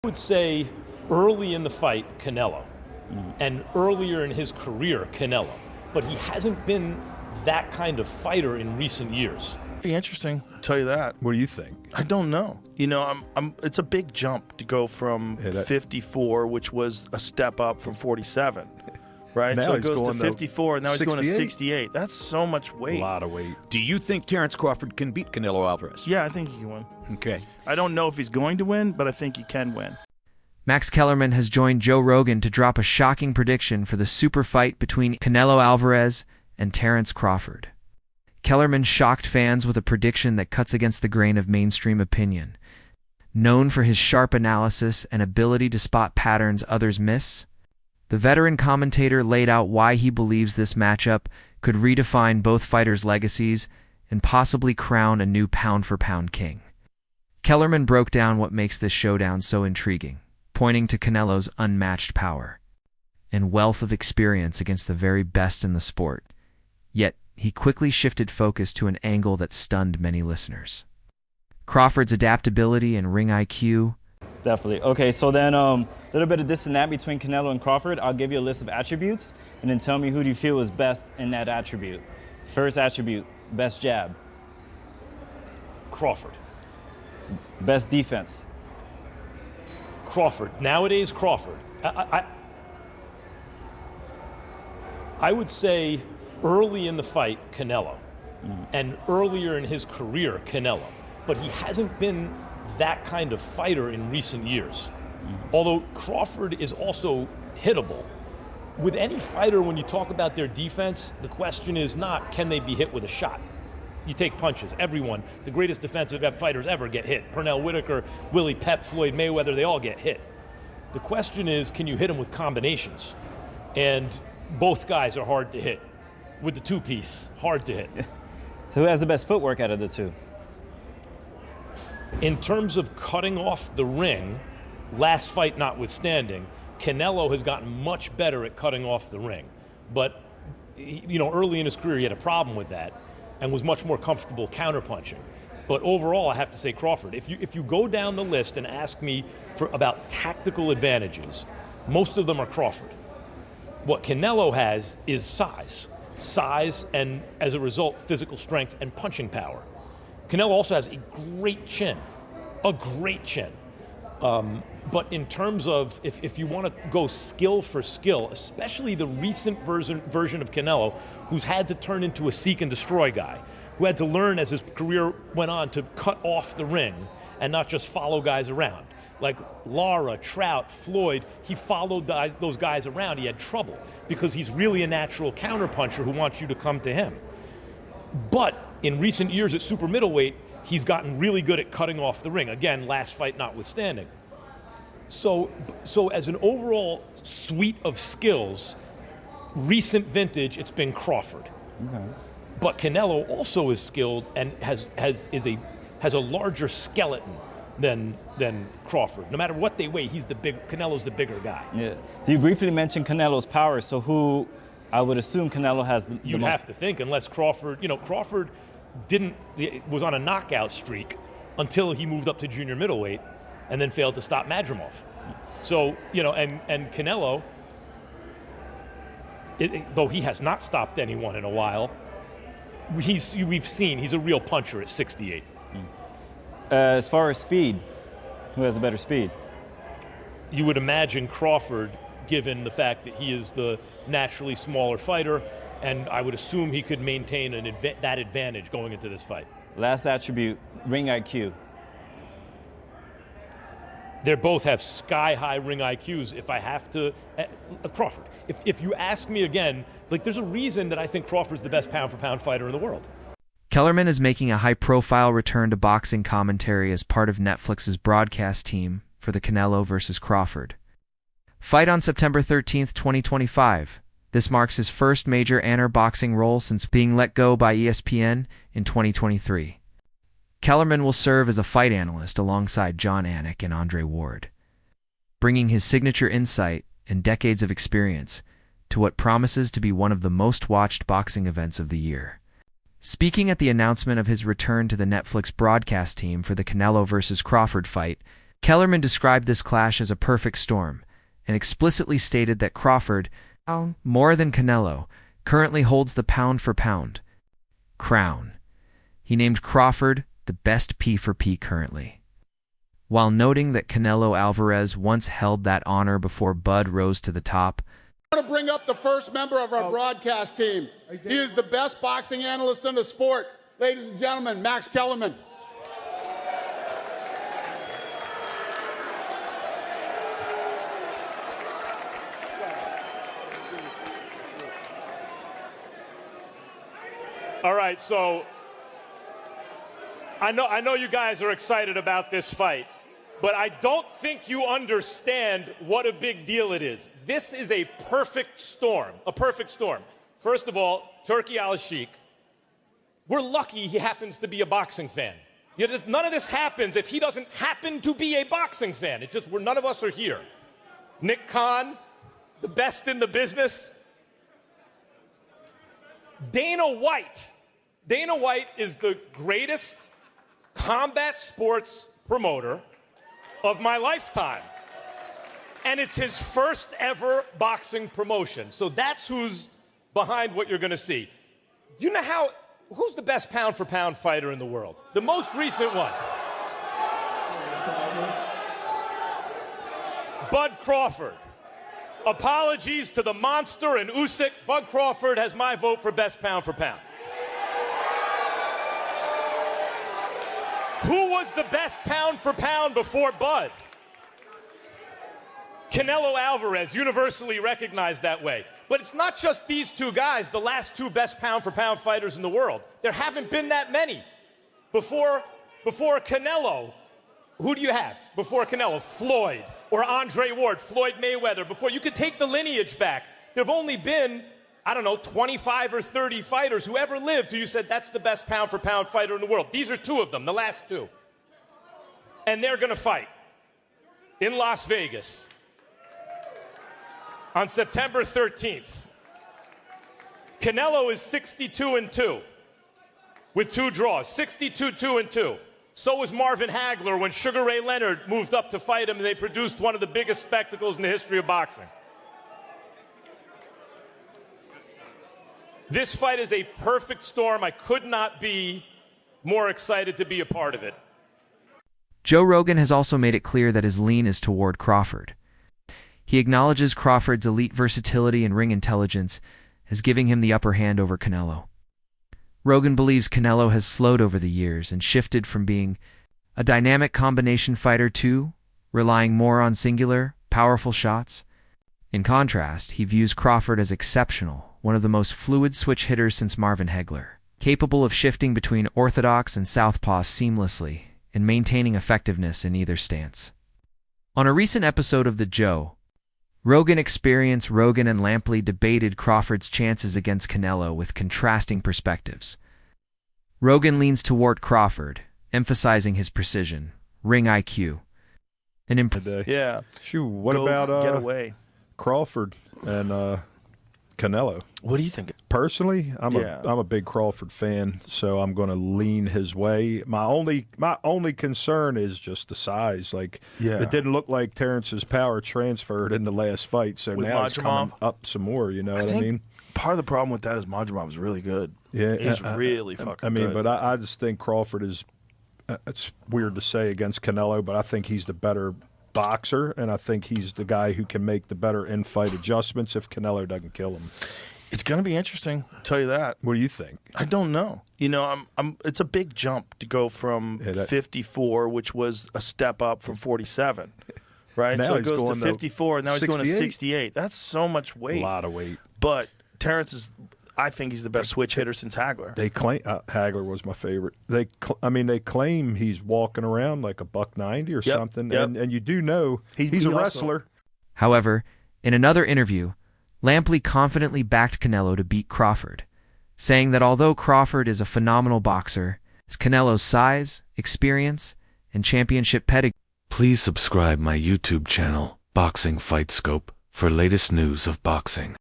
Would say early in the fight, Canelo, and earlier in his career, Canelo, but he hasn't been that kind of fighter in recent years. Be interesting, I'll tell you that. What do you think? I don't know. You know, it's a big jump to go from 54, which was a step up from 47, right? Now so it he's goes to going 54, and now he's going to 68. 68. That's so much weight. A lot of weight. Do you think Terence Crawford can beat Canelo Alvarez? Yeah, I think he can win. Okay. I don't know if he's going to win, but I think he can win. Max Kellerman has joined Joe Rogan to drop a shocking prediction for the super fight between Canelo Alvarez and Terence Crawford. Kellerman shocked fans with a prediction that cuts against the grain of mainstream opinion. Known for his sharp analysis and ability to spot patterns others miss, the veteran commentator laid out why he believes this matchup could redefine both fighters' legacies and possibly crown a new pound-for-pound king. Kellerman broke down what makes this showdown so intriguing, pointing to Canelo's unmatched power and wealth of experience against the very best in the sport. Yet, he quickly shifted focus to an angle that stunned many listeners. Crawford's adaptability and ring IQ. Definitely. Okay, so then a little bit of this and that between Canelo and Crawford. I'll give you a list of attributes, and then tell me who do you feel is best in that attribute. First attribute, best jab. Crawford. Best defense. Crawford. Nowadays, Crawford. I would say early in the fight, Canelo, and earlier in his career, Canelo, but he hasn't been that kind of fighter in recent years. Although Crawford is also hittable. With any fighter, when you talk about their defense, the question is not, can they be hit with a shot? You take punches. Everyone, the greatest defensive fighters ever get hit. Pernell Whitaker, Willie Pep, Floyd Mayweather, they all get hit. The question is, can you hit them with combinations? And both guys are hard to hit. With the two-piece, hard to hit. So who has the best footwork out of the two? In terms of cutting off the ring, last fight notwithstanding, Canelo has gotten much better at cutting off the ring. But, you know, early in his career, he had a problem with that and was much more comfortable counterpunching. But overall, I have to say Crawford. If you go down the list and ask me about tactical advantages, most of them are Crawford. What Canelo has is size, and as a result, physical strength and punching power. Canelo also has a great chin. But in terms of, if you want to go skill for skill, especially the recent version of Canelo, who's had to turn into a seek and destroy guy, who had to learn as his career went on to cut off the ring and not just follow guys around. Like Lara, Trout, Floyd, he followed those guys around. He had trouble because he's really a natural counterpuncher who wants you to come to him. But in recent years at super middleweight, he's gotten really good at cutting off the ring. Again, last fight notwithstanding. So as an overall suite of skills, recent vintage, it's been Crawford. Okay. But Canelo also is skilled and has a larger skeleton than Crawford. No matter what they weigh, Canelo's the bigger guy. Yeah. You briefly mentioned Canelo's power, so who, I would assume Canelo has the You'd have to think, unless Crawford, Crawford was on a knockout streak until he moved up to junior middleweight and then failed to stop Madrimov. So, and Canelo, though he has not stopped anyone in a while, we've seen he's a real puncher at 68. As far as speed, who has a better speed? You would imagine Crawford, given the fact that he is the naturally smaller fighter, and I would assume he could maintain that advantage going into this fight. Last attribute, ring IQ. They both have sky-high ring IQs. If I have to, Crawford. If you ask me again, there's a reason that I think Crawford's the best pound-for-pound fighter in the world. Kellerman is making a high-profile return to boxing commentary as part of Netflix's broadcast team for the Canelo vs. Crawford fight on September 13, 2025. This marks his first major boxing role since being let go by ESPN in 2023. Kellerman will serve as a fight analyst alongside John Anik and Andre Ward, bringing his signature insight and decades of experience to what promises to be one of the most watched boxing events of the year. Speaking at the announcement of his return to the Netflix broadcast team for the Canelo vs. Crawford fight, Kellerman described this clash as a perfect storm and explicitly stated that Crawford, more than Canelo, currently holds the pound-for-pound crown. He named Crawford the best P for P currently, while noting that Canelo Alvarez once held that honor before Bud rose to the top. I want to bring up the first member of our broadcast team. He is the best boxing analyst in the sport. Ladies and gentlemen, Max Kellerman. All right, so I know you guys are excited about this fight, but I don't think you understand what a big deal it is. This is a perfect storm, a perfect storm. First of all, Turki Al-Sheikh, we're lucky he happens to be a boxing fan. You know, none of this happens if he doesn't happen to be a boxing fan. It's just none of us are here. Nick Khan, the best in the business. Dana White. Dana White is the greatest combat sports promoter of my lifetime. And it's his first ever boxing promotion. So that's who's behind what you're going to see. You know who's the best pound-for-pound fighter in the world? The most recent one. Bud Crawford. Apologies to the monster and Usyk. Bud Crawford has my vote for best pound-for-pound. Who was the best pound-for-pound before Bud? Canelo Alvarez, universally recognized that way. But it's not just these two guys, the last two best pound-for-pound fighters in the world. There haven't been that many. Before Canelo, who do you have? Before Canelo, Floyd or Andre Ward, Floyd Mayweather. Before, you could take the lineage back. There have only been, I don't know, 25 or 30 fighters who ever lived who you said that's the best pound-for-pound fighter in the world. These are two of them, the last two. And they're going to fight in Las Vegas on September 13th. Canelo is 62-2 with 2 draws, 62-2. So was Marvin Hagler when Sugar Ray Leonard moved up to fight him, and they produced one of the biggest spectacles in the history of boxing. This fight is a perfect storm. I could not be more excited to be a part of it. Joe Rogan has also made it clear that his lean is toward Crawford. He acknowledges Crawford's elite versatility and ring intelligence as giving him the upper hand over Canelo. Rogan believes Canelo has slowed over the years and shifted from being a dynamic combination fighter to relying more on singular, powerful shots. In contrast, he views Crawford as exceptional, one of the most fluid switch hitters since Marvin Hagler, capable of shifting between orthodox and southpaw seamlessly and maintaining effectiveness in either stance. On a recent episode of The Joe Rogan Experience, Rogan and Lampley debated Crawford's chances against Canelo with contrasting perspectives. Rogan leans toward Crawford, emphasizing his precision, ring IQ, and Yeah. Shoot, what Go about get away. Crawford and Canelo? What do you think? Personally, I'm a big Crawford fan, so I'm going to lean his way. My only concern is just the size. Like, it didn't look like Terrence's power transferred in the last fight, so With now it's coming Majumov? up some more. You know what I mean? Part of the problem with that is Majumov is really good. Yeah, He's really fucking I mean, good. but I just think Crawford is. It's weird to say against Canelo, but I think he's the better boxer, and I think he's the guy who can make the better in-fight adjustments if Canelo doesn't kill him. It's going to be interesting, I'll tell you that. What do you think? I don't know. You know, it's a big jump to go from 54, which was a step up from 47, right? Now so it he's goes to going to 54, and now he's going to 68. 68. That's so much weight. A lot of weight. But Terence is, I think he's the best switch hitter since Hagler. They claim Hagler was my favorite. They claim he's walking around like a $190 or something, and you do know he's a wrestler. However, in another interview, Lampley confidently backed Canelo to beat Crawford, saying that although Crawford is a phenomenal boxer, it's Canelo's size, experience, and championship pedigree. Please subscribe my YouTube channel, Boxing Fight Scope, for latest news of boxing.